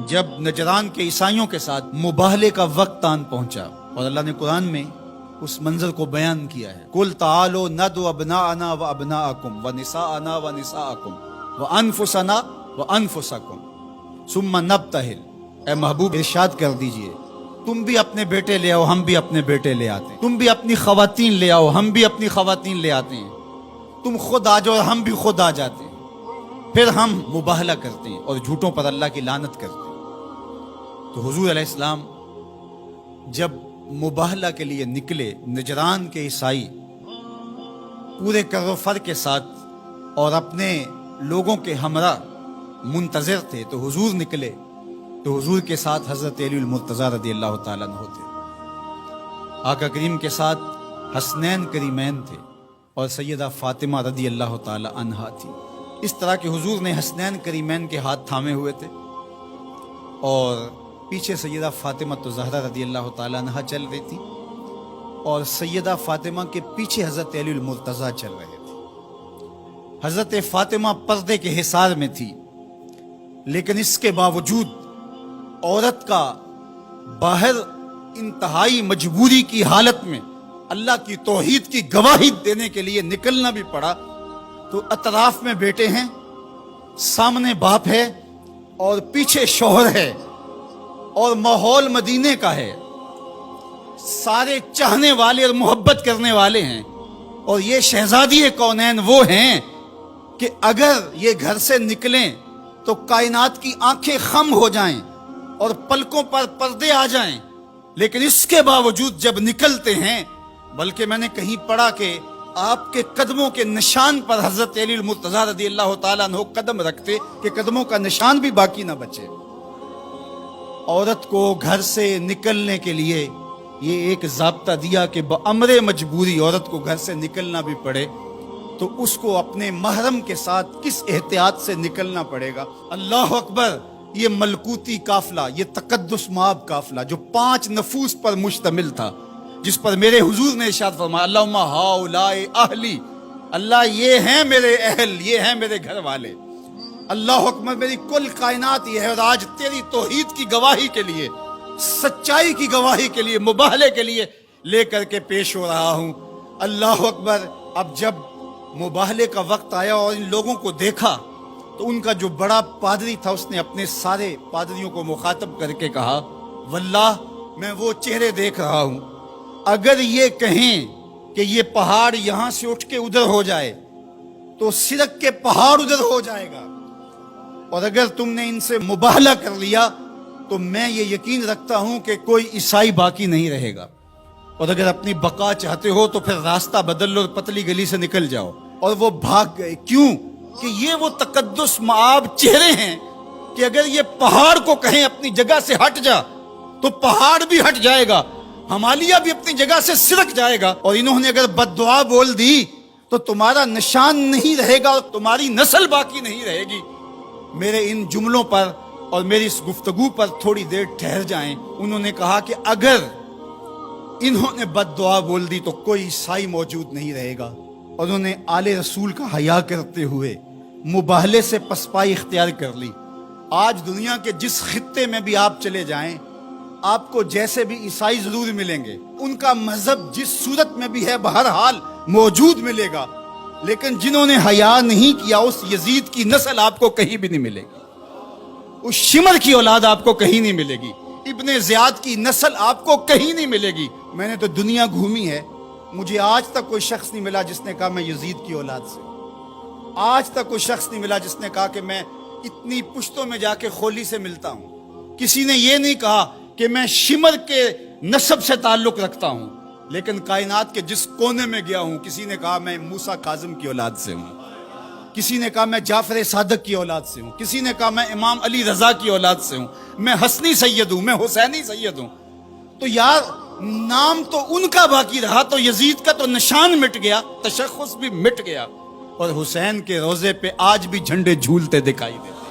جب نجران کے عیسائیوں کے ساتھ مباہلے کا وقت آن پہنچا اور اللہ نے قرآن میں اس منظر کو بیان کیا ہے، قُلْ تَعَالُوا نَدْعُ أَبْنَاءَنَا وَأَبْنَاءَكُمْ وَنِسَاءَنَا وَنِسَاءَكُمْ وَأَنفُسَنَا وَأَنفُسَكُمْ ثُمَّ نَبْتَهِلْ۔ اے محبوب ارشاد کر دیجئے، تم بھی اپنے بیٹے لے آؤ، ہم بھی اپنے بیٹے لے آتے ہیں، تم بھی اپنی خواتین لے آؤ، ہم بھی اپنی خواتین لے آتے ہیں، تم خود آ جاؤ اور ہم بھی خود آ جاتے ہیں، پھر ہم مباہلہ کرتے ہیں اور جھوٹوں پر اللہ کی لعنت کرتے ہیں۔ تو حضور علیہ السلام جب مباہلہ کے لیے نکلے، نجران کے عیسائی پورے کر و فر کے ساتھ اور اپنے لوگوں کے ہمراہ منتظر تھے، تو حضور نکلے تو حضور کے ساتھ حضرت علی المرتضیٰ رضی اللہ تعالیٰ عنہ تھے، آقا کریم کے ساتھ حسنین کریمین تھے اور سیدہ فاطمہ رضی اللہ تعالیٰ عنہا تھی۔ اس طرح کہ حضور نے حسنین کریمین کے ہاتھ تھامے ہوئے تھے اور پیچھے سیدہ فاطمہ تو زہرا رضی اللہ تعالیٰ عنہا چل رہی تھی اور سیدہ فاطمہ کے پیچھے حضرت علی المرتضیٰ چل رہے تھے۔ حضرت فاطمہ پردے کے حصار میں تھی، لیکن اس کے باوجود عورت کا باہر انتہائی مجبوری کی حالت میں اللہ کی توحید کی گواہی دینے کے لیے نکلنا بھی پڑا۔ تو اطراف میں بیٹے ہیں، سامنے باپ ہے اور پیچھے شوہر ہے اور ماحول مدینے کا ہے، سارے چاہنے والے اور محبت کرنے والے ہیں، اور یہ شہزادی کونین وہ ہیں کہ اگر یہ گھر سے نکلیں تو کائنات کی آنکھیں خم ہو جائیں اور پلکوں پر پردے آ جائیں، لیکن اس کے باوجود جب نکلتے ہیں، بلکہ میں نے کہیں پڑھا کہ آپ کے قدموں کے نشان پر حضرت علی المرتضیٰ رضی اللہ تعالیٰ عنہ قدم رکھتے کہ قدموں کا نشان بھی باقی نہ بچے۔ عورت کو گھر سے نکلنے کے لیے یہ ایک ضابطہ دیا کہ بامر مجبوری عورت کو گھر سے نکلنا بھی پڑے تو اس کو اپنے محرم کے ساتھ کس احتیاط سے نکلنا پڑے گا۔ اللہ اکبر! یہ ملکوتی قافلہ، یہ تقدس مآب قافلہ جو 5 نفوس پر مشتمل تھا، جس پر میرے حضور نے ارشاد فرمایا اللہم ہؤلاء اہلی، اللہ یہ ہیں میرے اہل، یہ ہیں میرے گھر والے۔ اللہ اکبر! میری کل کائنات یہ ہے، اور آج تیری توحید کی گواہی کے لیے، سچائی کی گواہی کے لیے، مباہلے کے لیے لے کر کے پیش ہو رہا ہوں۔ اللہ اکبر! اب جب مباہلے کا وقت آیا اور ان لوگوں کو دیکھا تو ان کا جو بڑا پادری تھا اس نے اپنے سارے پادریوں کو مخاطب کر کے کہا واللہ میں وہ چہرے دیکھ رہا ہوں، اگر یہ کہیں کہ یہ پہاڑ یہاں سے اٹھ کے ادھر ہو جائے تو سرک کے پہاڑ ادھر ہو جائے گا، اور اگر تم نے ان سے مباہلہ کر لیا تو میں یہ یقین رکھتا ہوں کہ کوئی عیسائی باقی نہیں رہے گا، اور اگر اپنی بقا چاہتے ہو تو پھر راستہ بدل لو، پتلی گلی سے نکل جاؤ۔ اور وہ بھاگ گئے، کیوں کہ یہ وہ تقدس مآب چہرے ہیں کہ اگر یہ پہاڑ کو کہیں اپنی جگہ سے ہٹ جا تو پہاڑ بھی ہٹ جائے گا، ہمالیہ بھی اپنی جگہ سے سرک جائے گا، اور انہوں نے اگر بد دعا بول دی تو تمہارا نشان نہیں رہے گا اور تمہاری نسل باقی نہیں رہے گی۔ میرے ان جملوں پر اور میری اس گفتگو پر تھوڑی دیر ٹھہر جائیں۔ انہوں نے کہا کہ اگر انہوں نے بد دعا بول دی تو کوئی عیسائی موجود نہیں رہے گا، اور انہوں نے آل رسول کا حیا کرتے ہوئے مباہلے سے پسپائی اختیار کر لی۔ آج دنیا کے جس خطے میں بھی آپ چلے جائیں، آپ کو جیسے بھی عیسائی ضرور ملیں گے، ان کا مذہب جس صورت میں بھی ہے بہرحال موجود ملے گا، لیکن جنہوں نے حیا نہیں کیا اس یزید کی نسل آپ کو کہیں بھی نہیں ملے گی، اس شمر کی اولاد آپ کو کہیں نہیں ملے گی، ابن زیاد کی نسل آپ کو کہیں نہیں ملے گی۔ میں نے تو دنیا گھومی ہے، مجھے آج تک کوئی شخص نہیں ملا جس نے کہا میں یزید کی اولاد سے، آج تک کوئی شخص نہیں ملا جس نے کہا کہ میں اتنی پشتوں میں جا کے خولی سے ملتا ہوں، کسی نے یہ نہیں کہا کہ میں شمر کے نسب سے تعلق رکھتا ہوں، لیکن کائنات کے جس کونے میں گیا ہوں کسی نے کہا میں موسیٰ کاظم کی اولاد سے ہوں، کسی نے کہا میں جعفر صادق کی اولاد سے ہوں، کسی نے کہا میں امام علی رضا کی اولاد سے ہوں، میں حسنی سید ہوں، میں حسینی سید ہوں۔ تو یار نام تو ان کا باقی رہا، تو یزید کا تو نشان مٹ گیا، تشخص بھی مٹ گیا، اور حسین کے روضے پہ آج بھی جھنڈے جھولتے دکھائی دیتے۔